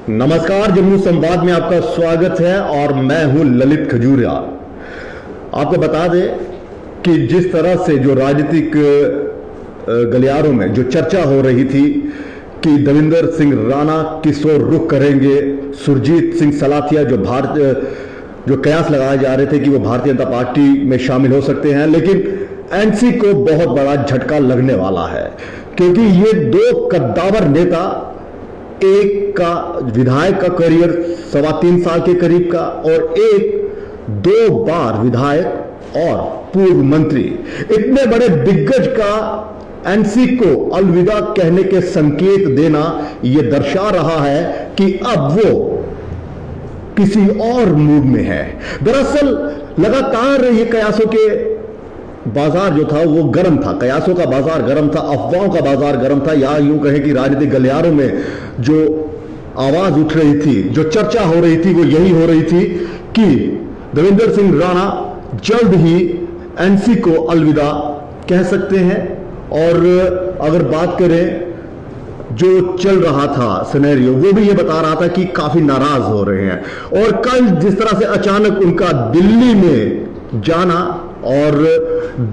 नमस्कार, जम्मू संवाद में आपका स्वागत है और मैं हूं ललित खजूरिया। आपको बता दें कि जिस तरह से जो राजनीतिक गलियारों में जो चर्चा हो रही थी कि देवेंद्र सिंह राणा किस ओर रुख करेंगे, सुरजीत सिंह सलाथिया जो कयास लगाए जा रहे थे कि वो भारतीय जनता पार्टी में शामिल हो सकते हैं, लेकिन एनसी को बहुत बड़ा झटका लगने वाला है क्योंकि ये दो कद्दावर नेता, एक का विधायक का करियर 3.25 साल के करीब का और एक 2 बार विधायक और पूर्व मंत्री, इतने बड़े दिग्गज का एनसी को अलविदा कहने के संकेत देना यह दर्शा रहा है कि अब वो किसी और मूड में है। दरअसल लगातार ये कयासों के बाजार जो था वो गर्म था, कयासों का बाजार गर्म था, अफवाहों का बाजार गर्म था, या यूं कहें कि राजनीतिक गलियारों में जो आवाज उठ रही थी, जो चर्चा हो रही थी, वो यही हो रही थी कि देवेंद्र सिंह राणा जल्द ही एनसी को अलविदा कह सकते हैं। और अगर बात करें जो चल रहा था सिनेरियो, वो भी ये बता रहा था कि काफी नाराज हो रहे हैं। और कल जिस तरह से अचानक उनका दिल्ली में जाना और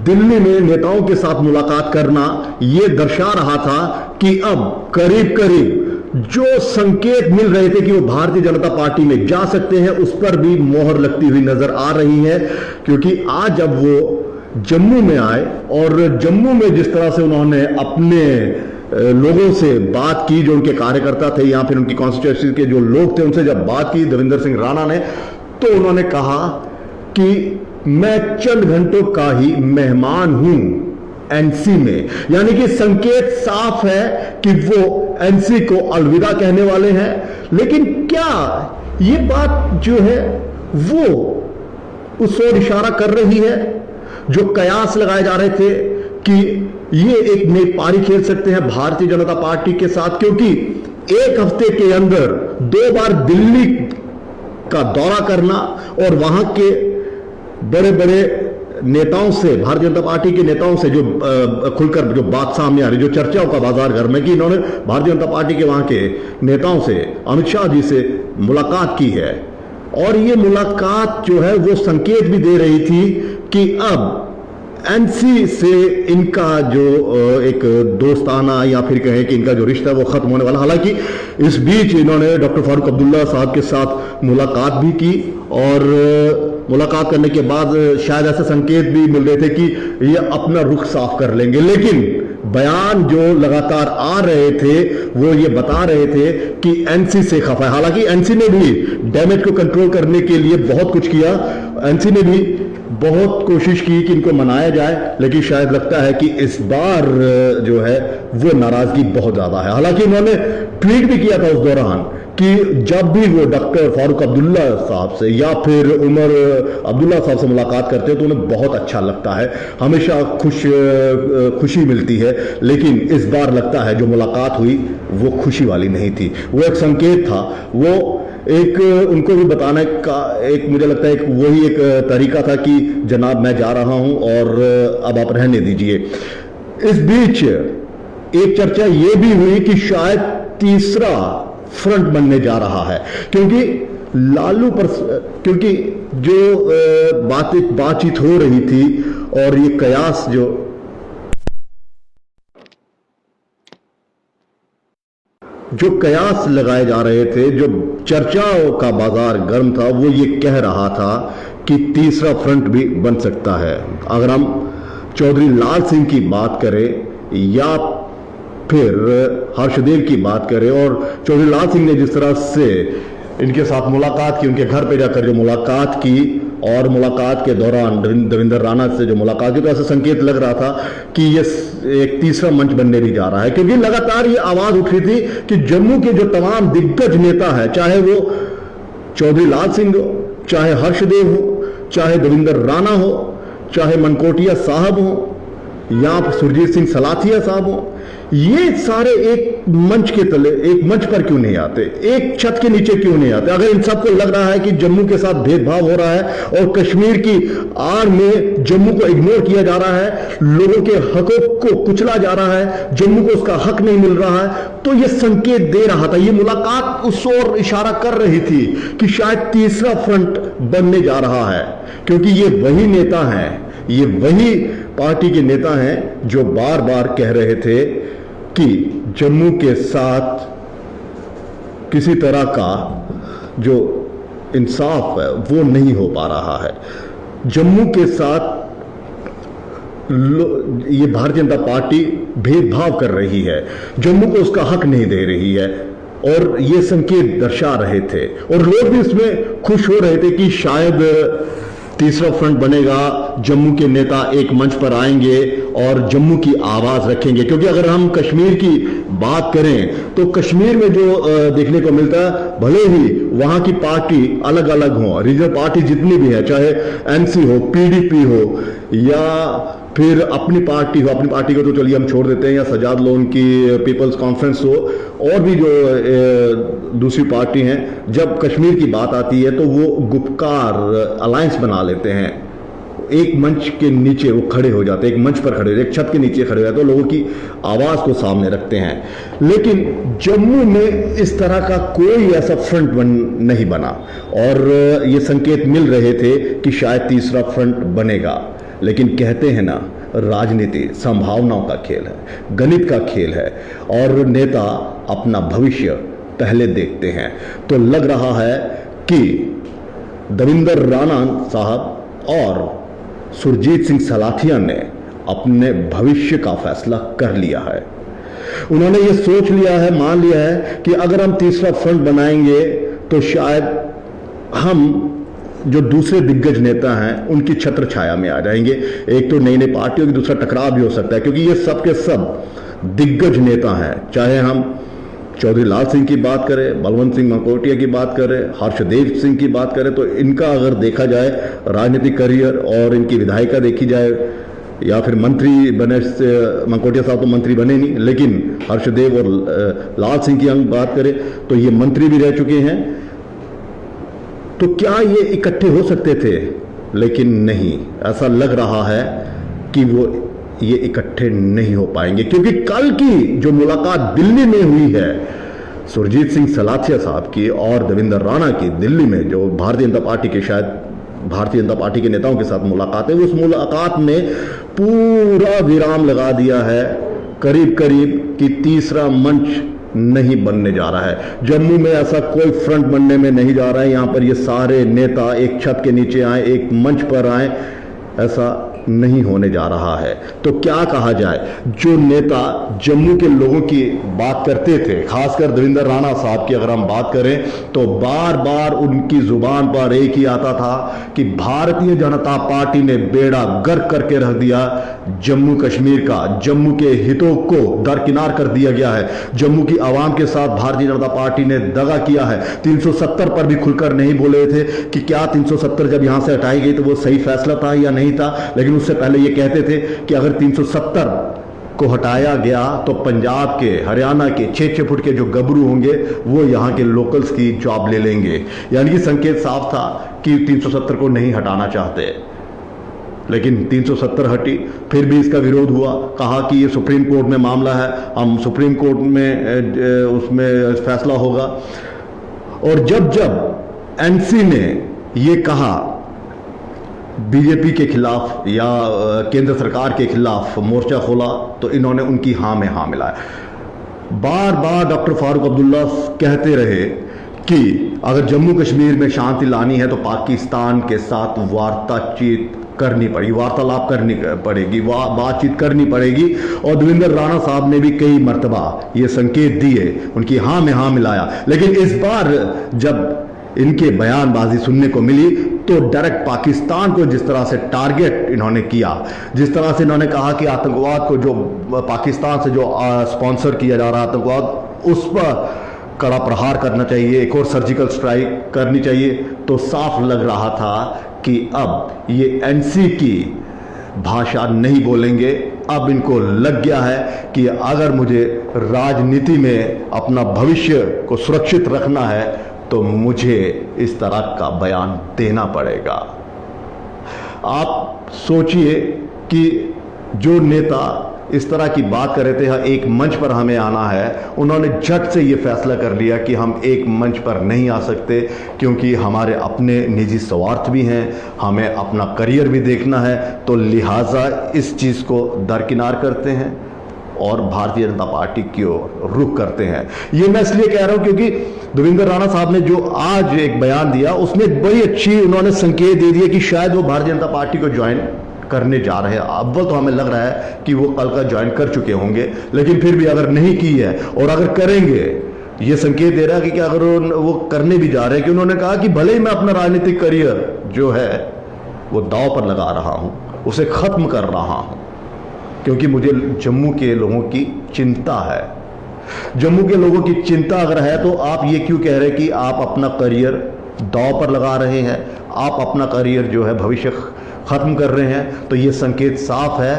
दिल्ली में नेताओं के साथ मुलाकात करना, यह दर्शा रहा था कि अब करीब करीब जो संकेत मिल रहे थे कि वो भारतीय जनता पार्टी में जा सकते हैं, उस पर भी मोहर लगती हुई नजर आ रही है। क्योंकि आज अब वो जम्मू में आए और जम्मू में जिस तरह से उन्होंने अपने लोगों से बात की, जो उनके कार्यकर्ता थे या फिर उनकी कॉन्स्टिट्यूएंसी के जो लोग थे, उनसे जब बात की देवेंद्र सिंह राणा ने, तो उन्होंने कहा कि मैं चंद घंटों का ही मेहमान हूं एनसी में। यानी कि संकेत साफ है कि वो एनसी को अलविदा कहने वाले हैं। लेकिन क्या ये बात जो है वो उस ओर इशारा कर रही है जो कयास लगाए जा रहे थे कि ये एक नई पारी खेल सकते हैं भारतीय जनता पार्टी के साथ? क्योंकि एक हफ्ते के अंदर 2 बार दिल्ली का दौरा करना और वहां के बड़े बड़े नेताओं से, भारतीय जनता पार्टी के नेताओं से जो खुलकर जो बात सामने आ रही, जो चर्चाओं का बाजार घर में कि इन्होंने भारतीय जनता पार्टी के वहां के नेताओं से, अमित शाह जी से मुलाकात की है। और ये मुलाकात जो है वो संकेत भी दे रही थी कि अब एनसी से इनका जो एक दोस्ताना या फिर कहें कि इनका जो रिश्ता है वो खत्म होने वाला। हालांकि इस बीच इन्होंने डॉक्टर फारूक अब्दुल्ला साहब के साथ मुलाकात भी की और मुलाकात करने के बाद शायद ऐसे संकेत भी मिल रहे थे कि ये अपना रुख साफ कर लेंगे। लेकिन बयान जो लगातार आ रहे थे वो ये बता रहे थे कि एनसी से खफा है। हालांकि एनसी ने भी डैमेज को कंट्रोल करने के लिए बहुत कुछ किया, एनसी ने भी बहुत कोशिश की कि इनको मनाया जाए, लेकिन शायद लगता है कि इस बार जो है वो नाराजगी बहुत ज्यादा है। हालांकि उन्होंने ट्वीट भी किया था उस दौरान कि जब भी वो डॉक्टर फारूक अब्दुल्ला साहब से या फिर उमर अब्दुल्ला साहब से मुलाकात करते हैं तो उन्हें बहुत अच्छा लगता है, हमेशा खुशी मिलती है। लेकिन इस बार लगता है जो मुलाकात हुई वो खुशी वाली नहीं थी, वो एक संकेत था, वो एक उनको भी बताने का एक, मुझे लगता है एक वही एक तरीका था कि जनाब मैं जा रहा हूं और अब आप रहने दीजिए। इस बीच एक चर्चा ये भी हुई कि शायद तीसरा फ्रंट बनने जा रहा है, क्योंकि क्योंकि जो बातचीत हो रही थी और ये कयास जो कयास लगाए जा रहे थे, जो चर्चाओं का बाजार गर्म था, वो ये कह रहा था कि तीसरा फ्रंट भी बन सकता है। अगर हम चौधरी लाल सिंह की बात करें या फिर हर्षदेव की बात करें, और चौधरी लाल सिंह ने जिस तरह से इनके साथ मुलाकात की, उनके घर पे जाकर जो मुलाकात की और मुलाकात के दौरान देवेंद्र राणा से जो मुलाकात की, तो ऐसा संकेत लग रहा था कि ये एक तीसरा मंच बनने भी जा रहा है। क्योंकि लगातार ये आवाज उठ रही थी कि जम्मू के जो तमाम दिग्गज नेता है, चाहे वो चौधरी लाल सिंह हो, चाहे हर्षदेव हो, चाहे देवेंद्र राणा हो, चाहे मनकोटिया साहब हो, या सुरजीत सिंह सलाथिया साहब हो, ये सारे एक मंच के तले, एक मंच पर क्यों नहीं आते, एक छत के नीचे क्यों नहीं आते? अगर इन सबको लग रहा है कि जम्मू के साथ भेदभाव हो रहा है और कश्मीर की आड़ में जम्मू को इग्नोर किया जा रहा है, लोगों के हकों को कुचला जा रहा है, जम्मू को उसका हक नहीं मिल रहा है, तो ये संकेत दे रहा था, ये मुलाकात उस ओर इशारा कर रही थी कि शायद तीसरा फ्रंट बनने जा रहा है। क्योंकि ये वही नेता हैं, ये वही पार्टी के नेता हैं जो बार बार कह रहे थे कि जम्मू के साथ किसी तरह का जो इंसाफ है वो नहीं हो पा रहा है। जम्मू के साथ ये भारतीय जनता पार्टी भेदभाव कर रही है, जम्मू को उसका हक नहीं दे रही है, और ये संकेत दर्शा रहे थे। और लोग भी इसमें खुश हो रहे थे कि शायद तीसरा फ्रंट बनेगा, जम्मू के नेता एक मंच पर आएंगे और जम्मू की आवाज रखेंगे। क्योंकि अगर हम कश्मीर की बात करें तो कश्मीर में जो देखने को मिलता है, भले ही वहां की पार्टी अलग अलग हो, रीजनल पार्टी जितनी भी है, चाहे एनसी हो, पीडीपी हो, या फिर अपनी पार्टी हो, अपनी पार्टी को तो चलिए हम छोड़ देते हैं, या सजाद लोन की पीपल्स कॉन्फ्रेंस हो, और भी जो दूसरी पार्टी हैं, जब कश्मीर की बात आती है तो वो गुपकार अलायंस बना लेते हैं, एक मंच के नीचे वो खड़े हो जाते हैं, एक मंच पर खड़े हो जाते, एक छत के नीचे खड़े हो जाते हैं, तो लोगों की आवाज को सामने रखते हैं। लेकिन जम्मू में इस तरह का कोई ऐसा फ्रंट नहीं बना, और ये संकेत मिल रहे थे कि शायद तीसरा फ्रंट बनेगा। लेकिन कहते हैं ना, राजनीति संभावनाओं का खेल है, गणित का खेल है, और नेता अपना भविष्य पहले देखते हैं। तो लग रहा है कि देवेंद्र राणा साहब और सुरजीत सिंह सलाथिया ने अपने भविष्य का फैसला कर लिया है। उन्होंने ये सोच लिया है, मान लिया है कि अगर हम तीसरा फ्रंट बनाएंगे तो शायद हम जो दूसरे दिग्गज नेता हैं उनकी छत्र छाया में आ जाएंगे। एक तो नई नई पार्टियों की, दूसरा टकराव भी हो सकता है, क्योंकि ये सब के सब दिग्गज नेता हैं। चाहे हम चौधरी लाल सिंह की बात करें, बलवंत सिंह मनकोटिया की बात करें, हर्षदेव सिंह की बात करें, तो इनका अगर देखा जाए राजनीतिक करियर और इनकी विधायिका देखी जाए, या फिर मंत्री बने, मनकोटिया साहब तो मंत्री बने नहीं, लेकिन हर्षदेव और लाल सिंह की हम बात करें तो ये मंत्री भी रह चुके हैं। तो क्या ये इकट्ठे हो सकते थे? लेकिन नहीं, ऐसा लग रहा है कि वो ये इकट्ठे नहीं हो पाएंगे, क्योंकि कल की जो मुलाकात दिल्ली में हुई है सुरजीत सिंह सलाथिया साहब की और देवेंद्र राणा की, दिल्ली में जो भारतीय जनता पार्टी के, शायद भारतीय जनता पार्टी के नेताओं के साथ मुलाकात है, उस मुलाकात में पूरा विराम लगा दिया है करीब करीब कि तीसरा मंच नहीं बनने जा रहा है। जम्मू में ऐसा कोई फ्रंट बनने में नहीं जा रहा है। यहां पर ये सारे नेता एक छत के नीचे आए, एक मंच पर आए, ऐसा नहीं होने जा रहा है। तो क्या कहा जाए, जो नेता जम्मू के लोगों की बात करते थे, खासकर देवेंद्र राणा साहब की अगर हम बात करें, तो बार बार उनकी जुबान पर एक ही आता था कि भारतीय जनता पार्टी ने बेड़ा गर्क करके रख दिया जम्मू कश्मीर का, जम्मू के हितों को दरकिनार कर दिया गया है, जम्मू की आवाम के साथ भारतीय जनता पार्टी ने दगा किया है। 370 पर भी खुलकर नहीं बोले थे कि क्या 370 जब यहां से हटाई गई तो वो सही फैसला था या नहीं था, लेकिन उससे पहले ये कहते थे कि अगर 370 को हटाया गया तो पंजाब के, हरियाणा के 6-6 फुट के जो गबरू होंगे वो यहाँ के लोकल्स की जॉब ले लेंगे। यानी कि संकेत साफ था कि 370 को नहीं हटाना चाहते, लेकिन 370 हटी। फिर भी इसका विरोध हुआ, कहा कि ये सुप्रीम कोर्ट में मामला है, हम सुप्रीम कोर्ट में उसमें फैसला होगा। और जब जब एनसी ने ये कहा बीजेपी के खिलाफ या केंद्र सरकार के खिलाफ मोर्चा खोला, तो इन्होंने उनकी हाँ में हाँ मिलाया। बार बार डॉक्टर फारूक अब्दुल्ला कहते रहे कि अगर जम्मू कश्मीर में शांति लानी है तो पाकिस्तान के साथ वार्ताचीत करनी पड़ेगी, वार्तालाप करनी पड़ेगी, बातचीत करनी पड़ेगी। और देवेंद्र राणा साहब ने भी कई मर्तबा ये संकेत दिए, उनकी हाँ में हाँ मिलाया। लेकिन इस बार जब इनके बयानबाजी सुनने को मिली तो डायरेक्ट पाकिस्तान को जिस तरह से टारगेट इन्होंने किया, जिस तरह से इन्होंने कहा कि आतंकवाद को जो पाकिस्तान से जो स्पॉन्सर किया जा रहा है आतंकवाद, उस पर कड़ा प्रहार करना चाहिए, एक और सर्जिकल स्ट्राइक करनी चाहिए, तो साफ लग रहा था कि अब ये एनसी की भाषा नहीं बोलेंगे। अब इनको लग गया है कि अगर मुझे राजनीति में अपना भविष्य को सुरक्षित रखना है तो मुझे इस तरह का बयान देना पड़ेगा। आप सोचिए कि जो नेता इस तरह की बात कर रहे थे, एक मंच पर हमें आना है, उन्होंने झट से ये फैसला कर लिया कि हम एक मंच पर नहीं आ सकते क्योंकि हमारे अपने निजी स्वार्थ भी हैं, हमें अपना करियर भी देखना है, तो लिहाजा इस चीज़ को दरकिनार करते हैं और भारतीय जनता पार्टी की ओर रुख करते हैं। ये मैं इसलिए कह रहा हूं क्योंकि देवेंद्र राणा साहब ने जो आज एक बयान दिया उसमें बड़ी अच्छी उन्होंने संकेत दे दिया कि शायद वो भारतीय जनता पार्टी को ज्वाइन करने जा रहे हैं। अव्वल तो हमें लग रहा है कि वो कल का ज्वाइन कर चुके होंगे, लेकिन फिर भी अगर नहीं की है और अगर करेंगे, ये संकेत दे रहा है कि अगर वो करने भी जा रहे हैं कि उन्होंने कहा कि भले ही मैं अपना राजनीतिक करियर जो है वो दांव पर लगा रहा हूं, उसे खत्म कर रहा हूं क्योंकि मुझे जम्मू के लोगों की चिंता है। जम्मू के लोगों की चिंता अगर है तो आप ये क्यों कह रहे हैं कि आप अपना करियर दांव पर लगा रहे हैं, आप अपना करियर जो है भविष्य खत्म कर रहे हैं? तो ये संकेत साफ है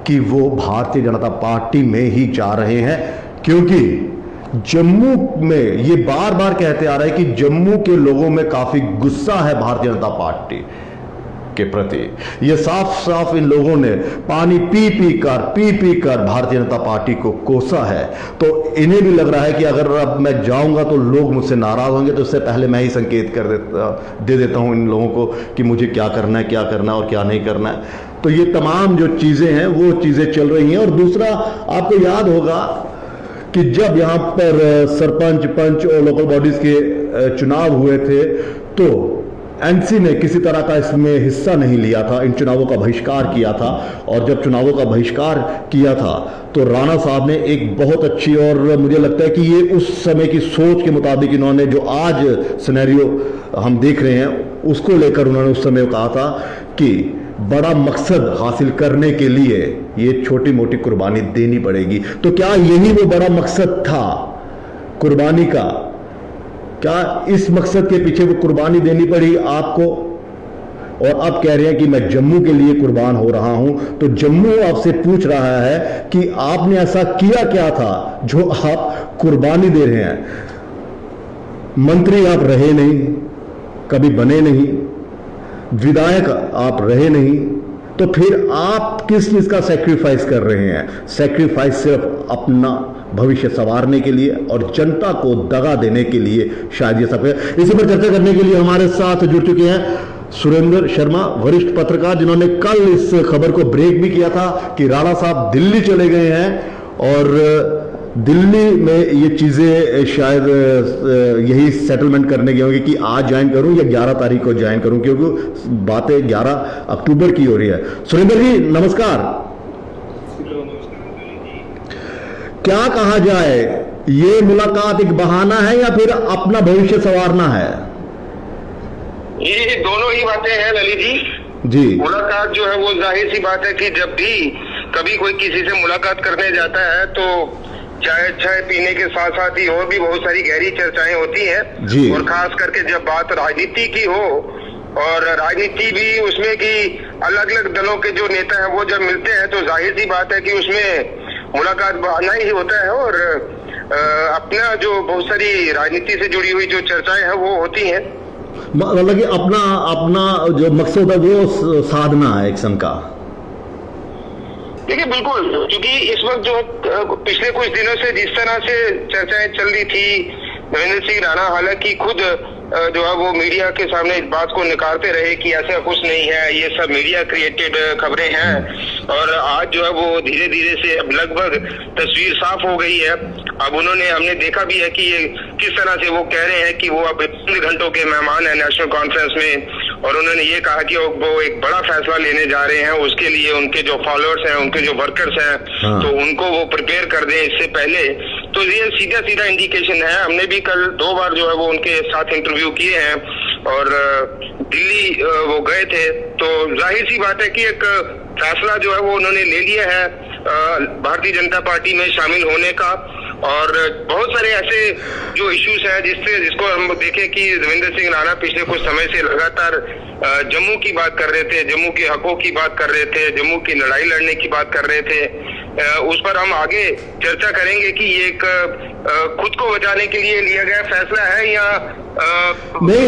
कि वो भारतीय जनता पार्टी में ही जा रहे हैं, क्योंकि जम्मू में ये बार बार कहते आ रहे हैं कि जम्मू के लोगों में काफी गुस्सा है भारतीय जनता पार्टी के प्रति। ये साफ साफ इन लोगों ने पानी पी पी कर भारतीय जनता पार्टी को कोसा है। तो इन्हें भी लग रहा है कि अगर अब मैं जाऊंगा तो लोग मुझसे नाराज होंगे, तो उससे पहले मैं ही संकेत दे देता हूं इन लोगों को कि मुझे क्या करना है और क्या नहीं करना है। तो ये तमाम जो चीजें हैं वो चीजें चल रही हैं। और दूसरा, आपको याद होगा कि जब यहां पर सरपंच, पंच और लोकल बॉडीज के चुनाव हुए थे तो एनसी ने किसी तरह का इसमें हिस्सा नहीं लिया था, इन चुनावों का बहिष्कार किया था। और जब चुनावों का बहिष्कार किया था तो राणा साहब ने एक बहुत अच्छी, और मुझे लगता है कि ये उस समय की सोच के मुताबिक इन्होंने जो आज सिनेरियो हम देख रहे हैं उसको लेकर उन्होंने उस समय कहा था कि बड़ा मकसद हासिल करने के लिए ये छोटी मोटी कुर्बानी देनी पड़ेगी। तो क्या यही वो बड़ा मकसद था कुर्बानी का? क्या इस मकसद के पीछे वो कुर्बानी देनी पड़ी आपको? और अब कह रहे हैं कि मैं जम्मू के लिए कुर्बान हो रहा हूं। तो जम्मू आपसे पूछ रहा है कि आपने ऐसा किया क्या था जो आप कुर्बानी दे रहे हैं? मंत्री आप रहे नहीं, कभी बने नहीं, विधायक आप रहे नहीं, तो फिर आप किस चीज का सैक्रिफाइस कर रहे हैं? सैक्रिफाइस सिर्फ अपना भविष्य संवारने के लिए और जनता को दगा देने के लिए शायद ये सब है। इसी पर चर्चा करने के लिए हमारे साथ जुड़ चुके हैं सुरेंद्र शर्मा, वरिष्ठ पत्रकार, जिन्होंने कल इस खबर को ब्रेक भी किया था कि राणा साहब दिल्ली चले गए हैं और दिल्ली में ये चीजें शायद यही सेटलमेंट करने गए होंगे कि आज ज्वाइन करूं या 11 तारीख को ज्वाइन करूं, क्योंकि बातें 11 अक्टूबर की हो रही है। सुरेंद्र जी नमस्कार। क्या कहा जाए, ये मुलाकात एक बहाना है या फिर अपना भविष्य संवारना है? ये दोनों ही बातें हैं ललित जी। मुलाकात जो है वो जाहिर सी बात है कि जब भी कभी कोई किसी से मुलाकात करने जाता है तो चाय पीने के साथ साथ ही और भी बहुत सारी गहरी चर्चाएं होती हैं, और खास करके जब बात राजनीति की हो और राजनीति भी उसमें कि अलग अलग दलों के जो नेता हैं वो जब मिलते हैं तो जाहिर सी बात है कि उसमें मुलाकात बहाना ही होता है और अपना जो बहुत सारी राजनीति से जुड़ी हुई जो चर्चाएं हैं वो होती हैं। मतलब कि अपना जो मकसद है वो साधना है एक किस्म का। देखिए बिल्कुल, क्योंकि इस वक्त जो पिछले कुछ दिनों से जिस तरह से चर्चाएं चल रही थी, देवेंद्र सिंह राणा हालांकि खुद जो है वो मीडिया के सामने इस बात को निकारते रहे कि ऐसा कुछ नहीं है, ये सब मीडिया क्रिएटेड खबरें हैं, और आज जो है वो धीरे धीरे से अब लगभग तस्वीर साफ हो गई है। अब हमने देखा भी है कि ये किस तरह से वो कह रहे हैं कि वो अब 3 घंटों के मेहमान है नेशनल कॉन्फ्रेंस में, और उन्होंने ये कहा कि वो एक बड़ा फैसला लेने जा रहे हैं, उसके लिए उनके जो फॉलोअर्स हैं, उनके जो वर्कर्स हैं, तो उनको वो प्रिपेयर कर दें इससे पहले। तो ये सीधा सीधा इंडिकेशन है। हमने भी कल 2 बार जो है वो उनके साथ इंटरव्यू किए हैं और दिल्ली वो गए थे, तो जाहिर सी बात है कि एक फैसला जो है वो उन्होंने ले लिया है भारतीय जनता पार्टी में शामिल होने का। और बहुत सारे ऐसे जो इश्यूज हैं जिसको हम देखें कि देवेंद्र सिंह राणा पिछले कुछ समय से लगातार जम्मू की बात कर रहे थे, जम्मू के हकों की बात कर रहे थे, जम्मू की लड़ाई लड़ने की बात कर रहे थे। उस पर हम आगे चर्चा करेंगे कि ये एक खुद को बचाने के लिए लिया गया फैसला है या नहीं,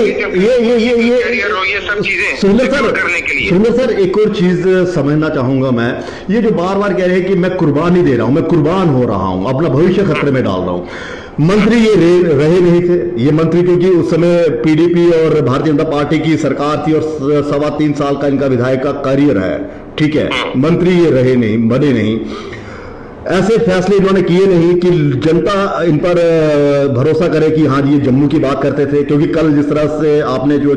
ये सब चीजें करने के लिए। सुनिए सर, एक और चीज समझना चाहूंगा मैं, ये जो बार बार कह रहे हैं कि मैं कुर्बानी दे रहा हूं, मैं कुर्बान हो रहा हूं, अपना भविष्य खतरे में डाल रहा हूं, मंत्री ये रहे नहीं थे ये मंत्री, क्योंकि उस समय पीडीपी और भारतीय जनता पार्टी की सरकार थी और 3.25 साल का इनका विधायक का करियर है, ठीक है, मंत्री ये रहे नहीं, बने नहीं, ऐसे फैसले इन्होंने किए नहीं कि जनता इन पर भरोसा करे कि हाँ जी ये जम्मू की बात करते थे। क्योंकि कल जिस तरह से आपने जो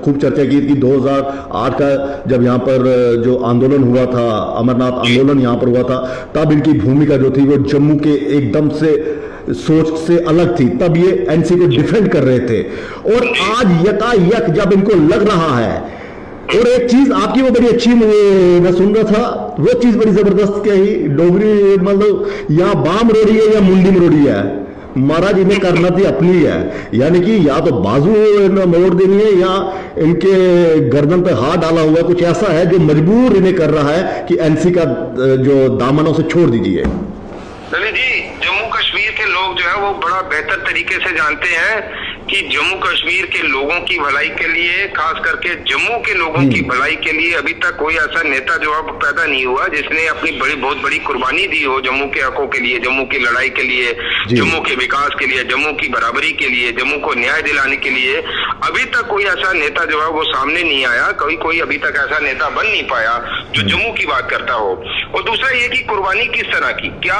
खूब चर्चा की कि 2008 का जब यहाँ पर जो आंदोलन हुआ था, अमरनाथ आंदोलन यहाँ पर हुआ था, तब इनकी भूमिका जो थी वो जम्मू के एकदम से सोच से अलग थी, तब ये एनसी को डिफेंड कर रहे थे। और आज यकायक जब इनको लग रहा है, और एक चीज आपकी वो बड़ी अच्छी मैं सुन रहा था, वो चीज बड़ी जबरदस्त कही, डोगरी मतलब या बाम रोड़ी है या मुंडी मरोड़ी है, महाराज इन्हें करना थी अपनी है, यानी कि या तो बाजू मोड़ देनी है या इनके गर्दन पे हाथ डाला हुआ कुछ ऐसा है जो मजबूर इन्हें कर रहा है कि एनसी का जो दामन उसे छोड़ दीजिए। ललित जी, जम्मू कश्मीर के लोग जो है वो बड़ा बेहतर तरीके से जानते हैं कि जम्मू कश्मीर के लोगों की भलाई के लिए, खास करके जम्मू के लोगों की भलाई के लिए अभी तक कोई ऐसा नेता जो अब पैदा नहीं हुआ जिसने अपनी बहुत बड़ी कुर्बानी दी हो जम्मू के हकों के लिए, जम्मू की लड़ाई के लिए, जम्मू के विकास के लिए, जम्मू की बराबरी के लिए, जम्मू को न्याय दिलाने के लिए। अभी तक कोई ऐसा नेता जो है वो सामने नहीं आया, कोई अभी तक ऐसा नेता बन नहीं पाया जो जम्मू की बात करता हो। और दूसरा ये कि कुर्बानी किस तरह की, क्या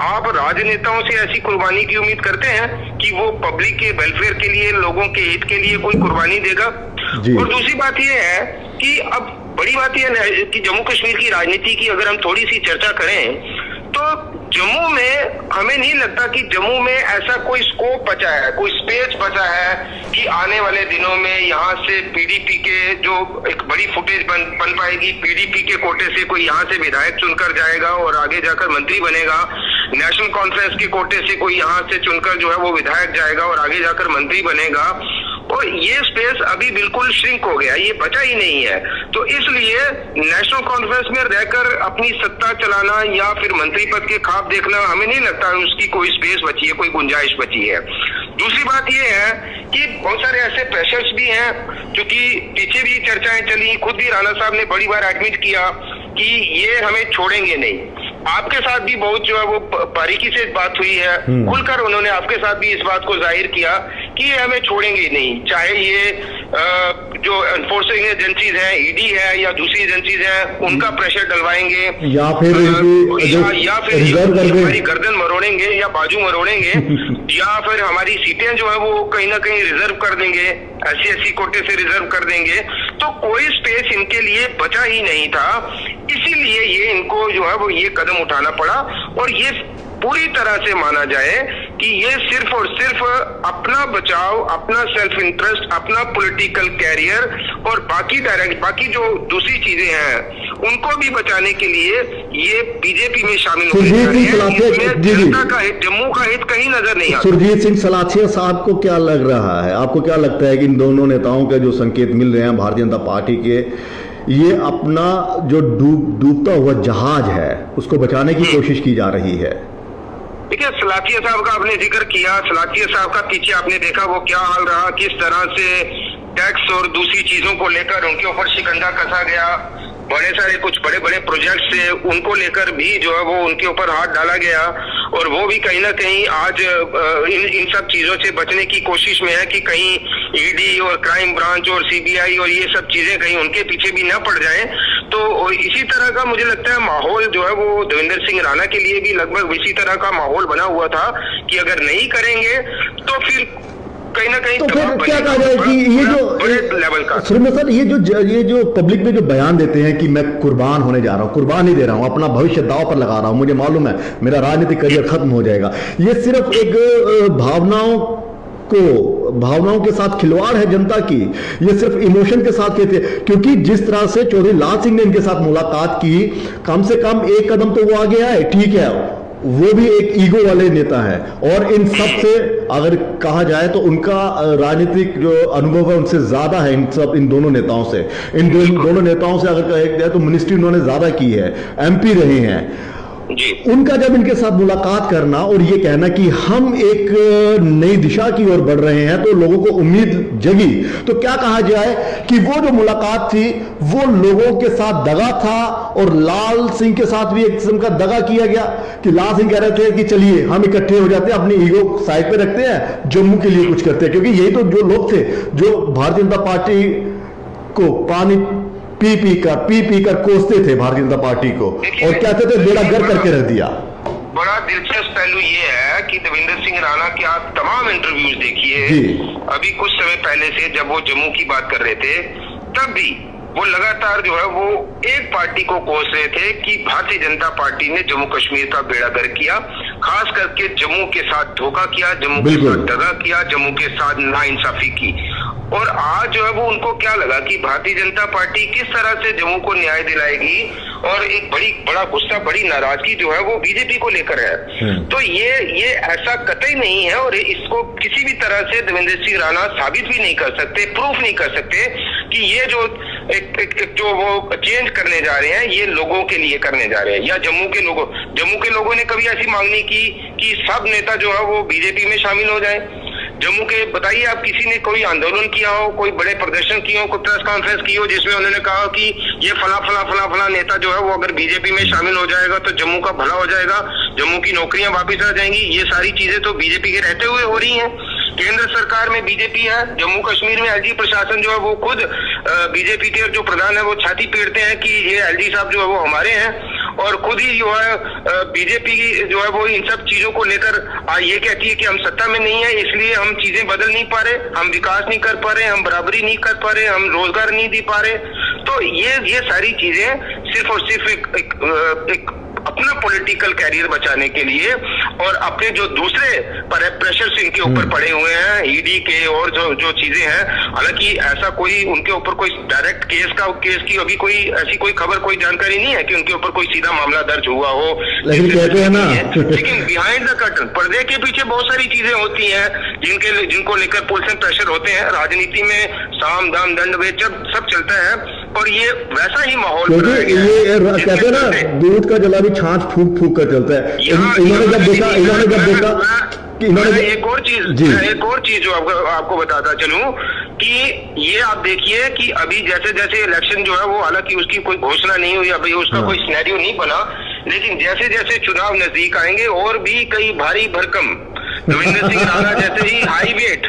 आप राजनेताओं से ऐसी कुर्बानी की उम्मीद करते हैं कि वो पब्लिक के वेलफेयर के लिए, लोगों के हित के लिए कोई कुर्बानी देगा? और दूसरी बात यह है कि अब बड़ी बात यह है कि जम्मू कश्मीर की राजनीति की अगर हम थोड़ी सी चर्चा करें तो जम्मू में हमें नहीं लगता कि जम्मू में ऐसा कोई स्कोप बचा है, कोई स्पेस बचा है कि आने वाले दिनों में यहाँ से पीडीपी के जो एक बड़ी फुटेज बन पाएगी, पीडीपी के कोटे से कोई यहाँ से विधायक चुनकर जाएगा और आगे जाकर मंत्री बनेगा, नेशनल कॉन्फ्रेंस के कोटे से कोई यहाँ से चुनकर जो है वो विधायक जाएगा और आगे जाकर मंत्री बनेगा। और ये स्पेस अभी बिल्कुल श्रिंक हो गया, ये बचा ही नहीं है। तो इसलिए नेशनल कॉन्फ्रेंस में रहकर अपनी सत्ता चलाना या फिर मंत्री पद के ख्वाब देखना, हमें नहीं लगता है उसकी कोई स्पेस बची है, कोई गुंजाइश बची है। दूसरी बात ये है कि बहुत सारे ऐसे प्रेशर्स भी हैं, क्योंकि पीछे भी चर्चाएं चली, खुद भी राणा साहब ने बड़ी बार एडमिट किया कि ये हमें छोड़ेंगे नहीं। आपके साथ भी बहुत जो है वो बारीकी से बात हुई है, खुलकर उन्होंने आपके साथ भी इस बात को जाहिर किया कि ये हमें छोड़ेंगे नहीं, चाहे ये जो एनफोर्सिंग एजेंसीज हैं, ईडी है या दूसरी एजेंसीज हैं, उनका प्रेशर डलवाएंगे या फिर हमारी गर्दन मरोड़ेंगे या बाजू मरोड़ेंगे या फिर हमारी सीटें जो है वो कहीं ना कहीं रिजर्व कर देंगे, ऐसी कोटे से रिजर्व कर देंगे। तो कोई स्पेस इनके लिए बचा ही नहीं था, इसीलिए ये इनको जो है वो ये कदम उठाना पड़ा। और ये पूरी तरह से माना जाए कि ये सिर्फ और सिर्फ अपना बचाव, अपना सेल्फ इंटरेस्ट, अपना पॉलिटिकल कैरियर और बाकी जो दूसरी चीजें हैं उनको भी बचाने के लिए ये बीजेपी में शामिल होने जा रहे हैं। जनता का हित, जम्मू का हित कहीं नजर नहीं आता। सुरजीत सिंह सलाथिया साहब को क्या लग रहा है, आपको क्या लगता है कि इन दोनों नेताओं के जो संकेत मिल रहे हैं भारतीय जनता पार्टी के, ये अपना जो डूबता हुआ जहाज है उसको बचाने की कोशिश की जा रही है? देखिए, सलाथिया साहब का आपने जिक्र किया, सलाथिया साहब का पीछे आपने देखा वो क्या हाल रहा, किस तरह से टैक्स और दूसरी चीजों को लेकर उनके ऊपर शिकंजा कसा गया, बड़े सारे कुछ बड़े बड़े प्रोजेक्ट से उनको लेकर भी जो है वो उनके ऊपर हाथ डाला गया। और वो भी कहीं ना कहीं आज इन सब चीजों से बचने की कोशिश में है कि कहीं ईडी और क्राइम ब्रांच और सीबीआई और ये सब चीजें कहीं उनके पीछे भी ना पड़ जाएं। तो इसी तरह का मुझे लगता है माहौल जो है वो देवेंद्र सिंह राणा के लिए भी लगभग इसी तरह का माहौल बना हुआ था कि अगर नहीं करेंगे तो फिर कहीं ना कहीं तो फिर क्या कहा जाए कि ये जो लेवल का सर ये जो पब्लिक में जो बयान देते हैं कि मैं कुर्बान होने जा रहा हूं, कुर्बान नहीं दे रहा हूं, अपना भविष्य दांव पर लगा रहा हूं, मुझे मालूम है मेरा राजनीतिक करियर खत्म हो जाएगा, ये सिर्फ एक भावनाओं के साथ खिलवाड़ है जनता की, ये सिर्फ इमोशन के साथ कहते हैं। क्योंकि जिस तरह से चौधरी लाल सिंह ने इनके साथ मुलाकात की, कम से कम एक कदम तो वो आगे आए, ठीक है वो भी एक ईगो वाले नेता हैं, और इन सब से अगर कहा जाए तो उनका राजनीतिक जो अनुभव है उनसे ज्यादा है, इन दोनों नेताओं से। इन दोनों नेताओं से अगर कहा जाए तो मिनिस्ट्री उन्होंने ज्यादा की है, MP रहे हैं जी। उनका जब इनके साथ मुलाकात करना और ये कहना कि हम एक नई दिशा की ओर बढ़ रहे हैं, तो लोगों को उम्मीद जगी। तो क्या कहा जाए कि वो जो मुलाकात थी वो लोगों के साथ दगा था, और लाल सिंह के साथ भी एक किस्म का दगा किया गया कि लाल सिंह कह रहे थे कि चलिए हम इकट्ठे हो जाते हैं, अपनी ईगो साइड पे रखते हैं, जम्मू के लिए कुछ करते हैं। क्योंकि यही तो जो लोग थे जो भारतीय जनता पार्टी को पानी पी पी कर कोसते थे भारतीय जनता पार्टी को, और कहते थे बेड़ा गर्क करके रख दिया। बड़ा दिलचस्प पहलू ये है कि देवेंद्र सिंह राणा के आप तमाम इंटरव्यूज देखिए, अभी कुछ समय पहले से जब वो जम्मू की बात कर रहे थे, तब भी वो लगातार जो है वो एक पार्टी को कोस रहे थे कि भारतीय जनता पार्टी ने जम्मू कश्मीर का बेड़ा गर्क किया, खास करके जम्मू के साथ धोखा किया, जम्मू के साथ दगा किया, जम्मू के साथ नाइंसाफी की। और आज जो है वो उनको क्या लगा कि भारतीय जनता पार्टी किस तरह से जम्मू को न्याय दिलाएगी, और एक बड़ा गुस्सा, बड़ी नाराजगी जो है वो बीजेपी को लेकर है। तो ये ऐसा कतई नहीं है, और इसको किसी भी तरह से देवेंद्र सिंह राणा साबित भी नहीं कर सकते, प्रूफ नहीं कर सकते कि ये जो जो वो चेंज करने जा रहे हैं ये लोगों के लिए करने जा रहे हैं, या जम्मू के लोगों ने कभी ऐसी मांग नहीं की कि सब नेता जो है वो बीजेपी में शामिल हो जाए। जम्मू के बताइए आप, किसी ने कोई आंदोलन किया हो, कोई बड़े प्रदर्शन किए हो, कोई प्रेस कॉन्फ्रेंस की हो जिसमें उन्होंने कहा कि ये फला नेता जो है वो अगर बीजेपी में शामिल हो जाएगा तो जम्मू का भला हो जाएगा, जम्मू की नौकरियां वापिस आ जाएंगी। ये सारी चीजें तो बीजेपी के रहते हुए हो रही हैं। केंद्र सरकार में बीजेपी है, जम्मू कश्मीर में एलजी प्रशासन जो है वो खुद बीजेपी के जो प्रधान है वो छाती पीटते हैं कि ये एलजी साहब जो है वो हमारे हैं, और खुद ही जो है बीजेपी जो है वो इन सब चीजों को लेकर ये कहती है कि हम सत्ता में नहीं है, इसलिए हम चीजें बदल नहीं पा रहे, हम विकास नहीं कर पा रहे, हम बराबरी नहीं कर पा रहे, हम रोजगार नहीं दे पा रहे। तो ये सारी चीजें सिर्फ और सिर्फ एक अपना पॉलिटिकल कैरियर बचाने के लिए, और अपने जो दूसरे प्रेशर इनके ऊपर पड़े हुए हैं, ईडी के और जो चीजें हैं, हालांकि ऐसा कोई उनके ऊपर कोई डायरेक्ट केस की अभी कोई ऐसी कोई खबर, कोई जानकारी नहीं है कि उनके ऊपर कोई सीधा मामला दर्ज हुआ हो, लेकिन कहते हैं ना लेकिन बिहाइंड द कर्टन, पर्दे के पीछे बहुत सारी चीजें होती हैं जिनको लेकर पुलिस में प्रेशर होते हैं। राजनीति में साम दाम दंड भेद सब चलता है, और ये वैसा ही माहौल ये कहते हैं ना दूध का जला भी छाछ फूक फूक कर चलता है। इन्होंने जब देखा एक और चीज जो आपको बताता चलूं कि ये आप देखिए कि अभी जैसे इलेक्शन जो है वो, हालांकि उसकी कोई घोषणा नहीं हुई, अभी उसका कोई सिनेरियो नहीं बना, लेकिन जैसे जैसे चुनाव नजदीक आएंगे और भी कई भारी भरकम देवेंद्र सिंह राणा जैसे ही हाई वेट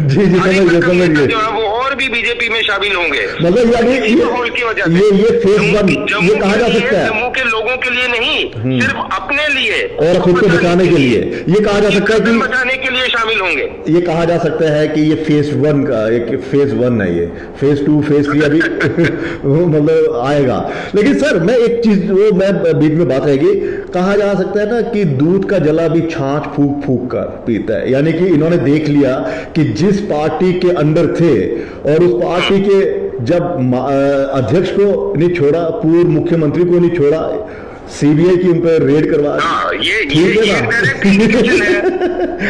जो है वो और भी बीजेपी में शामिल होंगे। मतलब यानी माहौल की वजह से ये फेस वन ये कहा जा सकता है, जम्मू के लोगों के लिए नहीं, सिर्फ अपने लिए और खुद को बचाने के लिए ये कहा जा सकता है कि बचाने के लिए शामिल होंगे। ये कहा जा सकता है कि ये फेस वन का एक फेज 1 है, ये फेज 2 फेज 3 अभी मतलब आएगा। लेकिन सर मैं एक चीज वो मैं बीच में बात रहेगी, कहा जा सकता है ना कि दूध का जला भी छाछ फूक फूक कर पीता है, यानी कि इन्होंने देख लिया कि जिस पार्टी के अंदर थे और उस पार्टी के जब अध्यक्ष को नहीं छोड़ा, पूर्व मुख्यमंत्री को नहीं छोड़ा, सीबीआई की उन पर रेड करवा ये डायरेक्ट इंडिकेशन है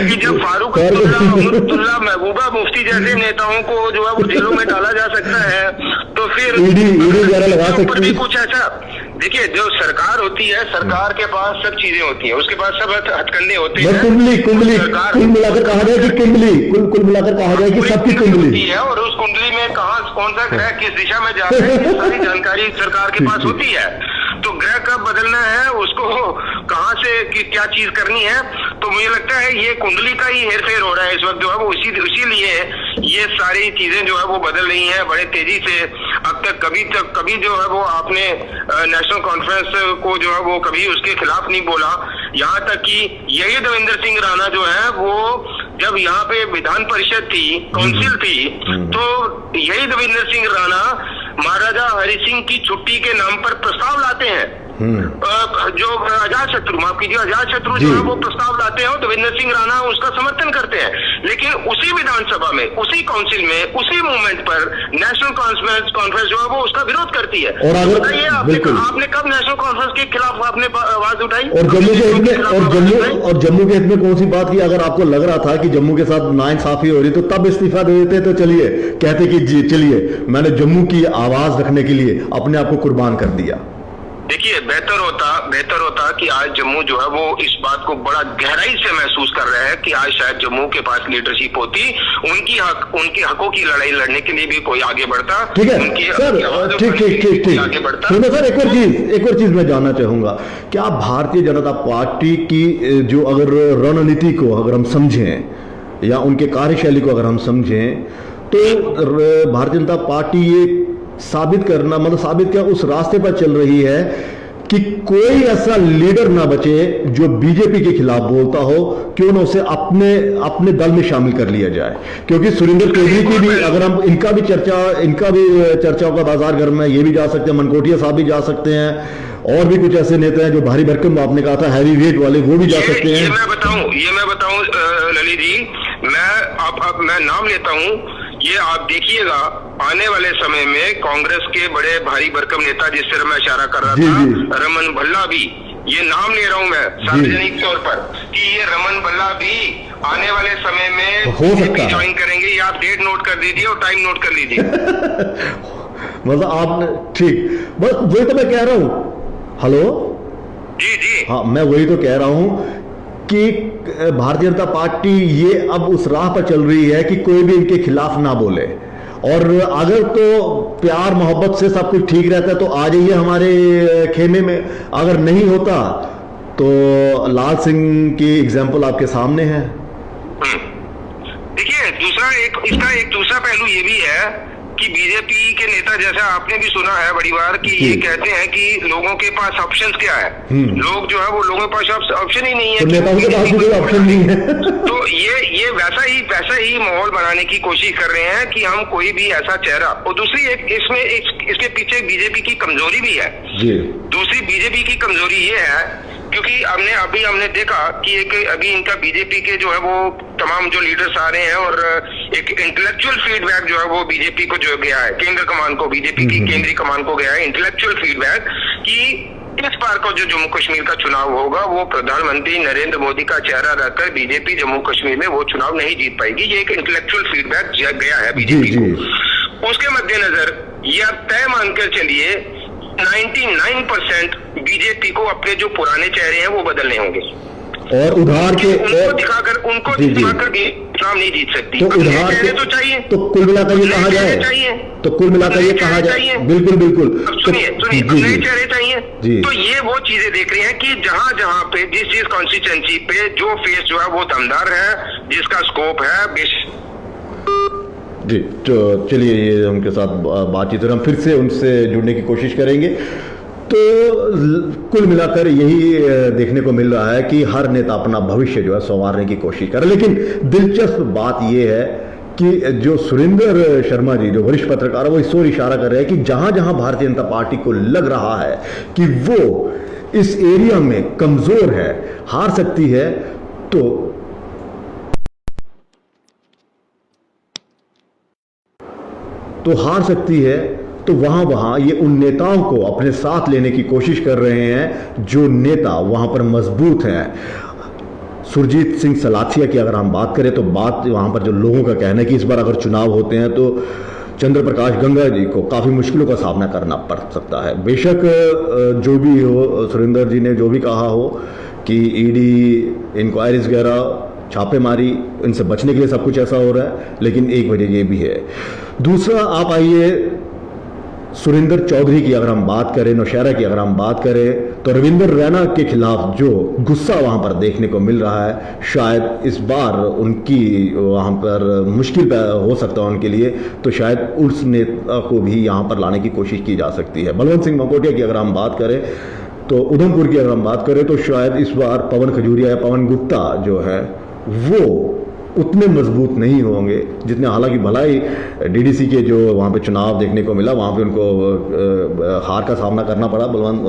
कि जब फारूक अब्दुल्ला महबूबा मुफ्ती जैसे नेताओं को जो है वो जेलों में डाला जा सकता है, तो फिर ईडी वगैरह लगा सकती है। कुछ ऐसा देखिए, जो सरकार होती है, सरकार के पास सब चीजें होती हैं, उसके पास सब हथकंडे होते हैं। कुंडली कुल मिलाकर कहा जाए कि कुंडली कुल मिलाकर कहा जाए कि सबकी कुंडली है, और उस कुंडली में कौन सा ग्रह किस दिशा में जा रहा है, सारी जानकारी सरकार के पास होती है। तो ग्रह कब बदलना है, उसको कहां से क्या चीज करनी है, तो मुझे लगता है ये कुंडली का ही हेरफेर हो रहा है इस वक्त जो है वो, इसीलिए ये सारी चीजें जो है वो बदल रही हैं बड़े तेजी से। अब तक कभी जो है वो आपने नेशनल कॉन्फ्रेंस को जो है वो कभी उसके खिलाफ नहीं बोला, यहाँ तक कि यही देवेंद्र सिंह राणा जो है वो जब यहाँ पे विधान परिषद थी, काउंसिल थी, तो यही देवेंद्र सिंह राणा महाराजा हरि सिंह की छुट्टी के नाम पर प्रस्ताव लाते हैं जो आजाद शत्रु, माफ कीजिए, आजाद शत्रु जो है वो प्रस्ताव लाते हैं, देवेंद्र सिंह राणा उसका समर्थन करते हैं, लेकिन उसी विधानसभा में, उसी काउंसिल में, उसी मूवमेंट पर नेशनल कॉन्फ्रेंस जो है वो उसका विरोध करती है। और अगर बताइए आपने कब नेशनल कॉन्फ्रेंस के खिलाफ आपने आवाज उठाई? और जम्मू के हित में कौन सी बात की? अगर आपको लग रहा था कि जम्मू के साथ नाइंसाफी हो रही तो तब इस्तीफा दे देते, तो चलिए कहते कि जी चलिए मैंने जम्मू की आवाज रखने के लिए अपने आप को कुर्बान कर दिया। देखिए, बेहतर होता कि आज जम्मू जो है वो इस बात को बड़ा गहराई से महसूस कर रहा है कि आज शायद जम्मू के पास लीडरशिप होती, उनके हकों की लड़ाई लड़ने के लिए भी कोई आगे बढ़ता। ठीक है सर, ठीक आगे बढ़ता। सुनो सर, एक और चीज मैं जानना चाहूंगा, क्या भारतीय जनता पार्टी की जो अगर रणनीति को अगर हम समझें या उनके कार्यशैली को अगर हम समझें, तो भारतीय जनता पार्टी ये साबित क्या उस रास्ते पर चल रही है कि कोई ऐसा लीडर ना बचे जो बीजेपी के खिलाफ बोलता हो, क्यों ना उसे अपने दल में शामिल कर लिया जाए? क्योंकि सुरेंद्र चौधरी की भी अगर हम इनका भी चर्चाओं का बाजार गर्म है, ये भी जा सकते हैं, मनकोटिया साहब भी जा सकते हैं, और भी कुछ ऐसे नेता हैं जो भारी भरकम आपने कहा था हैवी वेट वाले, वो भी जा सकते हैं। ये मैं बताऊं ललित जी, मैं नाम लेता हूं, ये आप देखिएगा आने वाले समय में कांग्रेस के बड़े भारी भरकम नेता, जिससे मैं इशारा कर रहा था, रमन भल्ला भी, ये नाम ले रहा हूं मैं सार्वजनिक तौर पर, कि ये रमन भल्ला भी आने वाले समय में हो सकता है ज्वाइन करेंगे। ये आप डेट नोट कर दीजिए और टाइम नोट कर लीजिए। मतलब आपने ठीक, बस वही तो मैं कह रहा हूं। हेलो जी, हाँ, मैं वही तो कह रहा हूं कि भारतीय जनता पार्टी ये अब उस राह पर चल रही है कि कोई भी इनके खिलाफ ना बोले, और अगर तो प्यार मोहब्बत से सब कुछ ठीक रहता है तो आ जाइए हमारे खेमे में, अगर नहीं होता तो लाल सिंह की एग्जाम्पल आपके सामने है। देखिए, इसका एक दूसरा पहलू ये भी है कि बीजेपी के नेता, जैसा आपने भी सुना है बड़ी बार, कि ये कहते हैं कि लोगों के पास ऑप्शंस क्या है, लोग जो है वो लोगों के पास ऑप्शन ही नहीं है, तो नेताओं के पास कोई ऑप्शन नहीं है। तो ये वैसा ही माहौल बनाने की कोशिश कर रहे हैं कि हम कोई भी ऐसा चेहरा, और दूसरी इसके पीछे बीजेपी की कमजोरी भी है। दूसरी बीजेपी की कमजोरी ये है, क्योंकि हमने देखा कि अभी इनका बीजेपी के जो है वो तमाम जो लीडर्स आ रहे हैं, और एक इंटेलेक्चुअल फीडबैक जो है वो बीजेपी को जो गया है, केंद्र कमान को, बीजेपी की केंद्रीय कमान को गया है इंटेलेक्चुअल फीडबैक कि इस बार का जो जम्मू कश्मीर का चुनाव होगा वो प्रधानमंत्री नरेंद्र मोदी का चेहरा रहकर बीजेपी जम्मू कश्मीर में वो चुनाव नहीं जीत पाएगी। ये एक इंटेलेक्चुअल फीडबैक गया है बीजेपी को। उसके मद्देनजर ये आप तय मानकर चलिए 99% बीजेपी को अपने जो पुराने चेहरे हैं वो बदलने होंगे, और उधार के उनको दिखाकर भी चुनाव नहीं जीत सकती। तो उधार के तो चाहिए, तो कुल मिलाकर ये कहा जाए, बिल्कुल सुनिए नए चेहरे चाहिए। तो ये वो चीजें देख रही हैं कि जहां पे जिस कॉन्स्टिट्यूएंसी पे जो फेस जो है वो दमदार है, जिसका स्कोप है जी। तो चलिए, ये उनके साथ बातचीत हम फिर से उनसे जुड़ने की कोशिश करेंगे। तो कुल मिलाकर यही देखने को मिल रहा है कि हर नेता अपना भविष्य जो है संवारने की कोशिश कर रहे हैं। लेकिन दिलचस्प बात यह है कि जो सुरेंद्र शर्मा जी, जो वरिष्ठ पत्रकार है, वो इस ओर इशारा कर रहे हैं कि जहां जहां भारतीय जनता पार्टी को लग रहा है कि वो इस एरिया में कमजोर है, हार सकती है, तो हार सकती है, तो वहां ये उन नेताओं को अपने साथ लेने की कोशिश कर रहे हैं जो नेता वहां पर मजबूत हैं। सुरजीत सिंह सलाथिया की अगर हम बात करें तो वहां पर जो लोगों का कहना है कि इस बार अगर चुनाव होते हैं तो चंद्र प्रकाश गंगा जी को काफी मुश्किलों का सामना करना पड़ सकता है। बेशक जो भी हो, सुरेंद्र जी ने जो भी कहा हो कि ईडी इंक्वायरीज वगैरह, छापेमारी, इनसे बचने के लिए सब कुछ ऐसा हो रहा है, लेकिन एक वजह ये भी है। दूसरा, आप आइए सुरेंद्र चौधरी की अगर हम बात करें, नौशहरा की अगर हम बात करें, तो रविंदर रैना के खिलाफ जो गुस्सा वहां पर देखने को मिल रहा है, शायद इस बार उनकी वहां पर मुश्किल हो सकता है उनके लिए, तो शायद उस नेता को भी यहां पर लाने की कोशिश की जा सकती है। बलवंत सिंह मनकोटिया की अगर हम बात करें, तो उधमपुर की अगर हम बात करें, तो शायद इस बार पवन खजूरिया या पवन गुप्ता जो है वो उतने मजबूत नहीं होंगे जितने, हालांकि भला ही डीडीसी के जो वहाँ पे चुनाव देखने को मिला, वहाँ पे उनको हार का सामना करना पड़ा बलवंत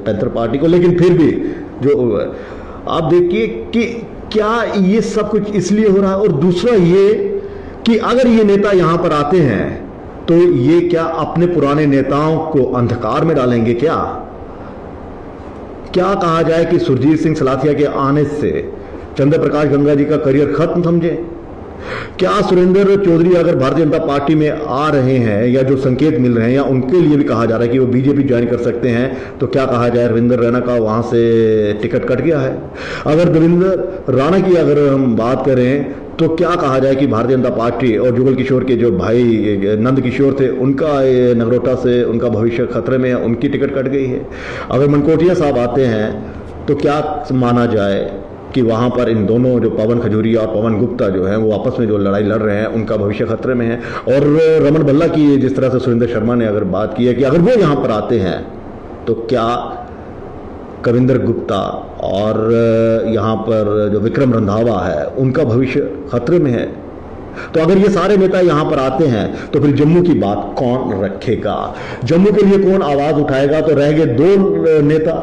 पैंथर पार्टी को, लेकिन फिर भी जो आप देखिए कि क्या ये सब कुछ इसलिए हो रहा है। और दूसरा ये कि अगर ये नेता यहाँ पर आते हैं तो ये क्या अपने पुराने नेताओं को अंधकार में डालेंगे? क्या कहा जाए कि सुरजीत सिंह सलाथिया के आने से चंद्र प्रकाश गंगा जी का करियर खत्म समझे? क्या सुरेंद्र चौधरी अगर भारतीय जनता पार्टी में आ रहे हैं, या जो संकेत मिल रहे हैं, या उनके लिए भी कहा जा रहा है कि वो बीजेपी ज्वाइन कर सकते हैं, तो क्या कहा जाए रविंद्र रैना का वहां से टिकट कट गया है? अगर रविंद्र राणा की अगर हम बात करें तो क्या कहा जाए कि भारतीय जनता पार्टी और जुगल किशोर के जो भाई नंद किशोर थे, उनका नगरोटा से उनका भविष्य खतरे में है, उनकी टिकट कट गई है। अगर मनकोटिया साहब आते हैं तो क्या माना जाए कि वहाँ पर इन दोनों जो पवन खजूरिया और पवन गुप्ता जो हैं वो आपस में जो लड़ाई लड़ रहे हैं, उनका भविष्य खतरे में है। और रमन भल्ला की जिस तरह से सुरेंद्र शर्मा ने अगर बात की है कि अगर वो यहाँ पर आते हैं तो क्या कविंदर गुप्ता और यहाँ पर जो विक्रम रंधावा है उनका भविष्य खतरे में है? तो अगर ये सारे नेता यहाँ पर आते हैं तो फिर जम्मू की बात कौन रखेगा? जम्मू के लिए कौन आवाज उठाएगा? तो रह गए दो नेता,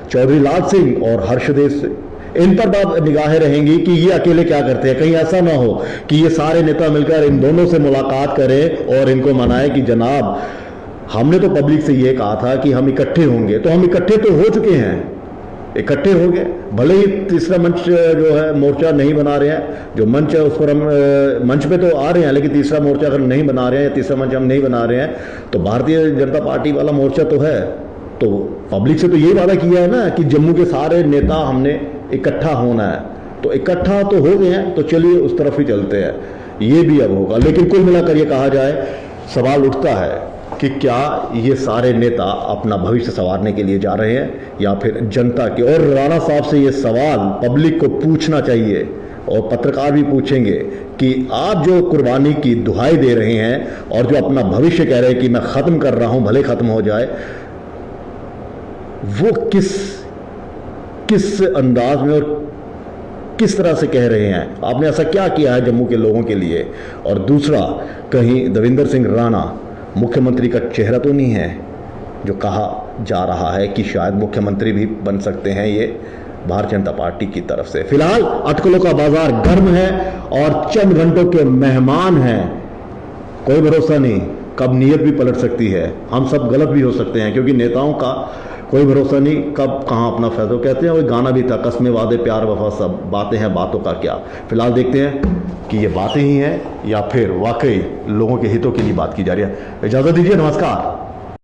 चौधरी लाल सिंह और हर्षदेव सिंह। इन पर निगाहें रहेंगी कि ये अकेले क्या करते हैं। कहीं ऐसा ना हो कि ये सारे नेता मिलकर इन दोनों से मुलाकात करें और इनको मनाएं कि जनाब हमने तो पब्लिक से ये कहा था कि हम इकट्ठे होंगे, तो हम इकट्ठे तो हो चुके हैं, इकट्ठे हो गए। भले ही तीसरा मंच जो है मोर्चा नहीं बना रहे हैं, जो मंच है उस पर हम मंच पे तो आ रहे हैं, लेकिन तीसरा मोर्चा अगर नहीं बना रहे हैं या तीसरा मंच हम नहीं बना रहे हैं, तो भारतीय जनता पार्टी वाला मोर्चा तो है। तो पब्लिक से तो यही वादा किया है ना कि जम्मू के सारे नेता हमने इकट्ठा होना है, तो इकट्ठा तो हो गए हैं, तो चलिए उस तरफ ही चलते हैं। ये भी अब होगा। लेकिन कुल मिलाकर ये कहा जाए, सवाल उठता है कि क्या ये सारे नेता अपना भविष्य संवारने के लिए जा रहे हैं या फिर जनता के? और राणा साहब से ये सवाल पब्लिक को पूछना चाहिए और पत्रकार भी पूछेंगे कि आप जो कुर्बानी की दुहाई दे रहे हैं और जो अपना भविष्य कह रहे हैं कि मैं खत्म कर रहा हूं, भले खत्म हो जाए, वो किस अंदाज में और किस तरह से कह रहे हैं? आपने ऐसा क्या किया है जम्मू के लोगों के लिए? और दूसरा, कहीं देवेंद्र सिंह राणा मुख्यमंत्री का चेहरा तो नहीं है, जो कहा जा रहा है कि शायद मुख्यमंत्री भी बन सकते हैं ये भारतीय जनता पार्टी की तरफ से। फिलहाल अटकलों का बाजार गर्म है और चंद घंटों के मेहमान हैं। कोई भरोसा नहीं, कब नीयत भी पलट सकती है, हम सब गलत भी हो सकते हैं, क्योंकि नेताओं का कोई भरोसा नहीं कब कहाँ अपना फैसला। कहते हैं वो गाना भी था, कसमें वादे प्यार वफा सब, बातें हैं बातों का क्या। फिलहाल देखते हैं कि ये बातें ही हैं या फिर वाकई लोगों के हितों के लिए बात की जा रही है। इजाज़त दीजिए, नमस्कार।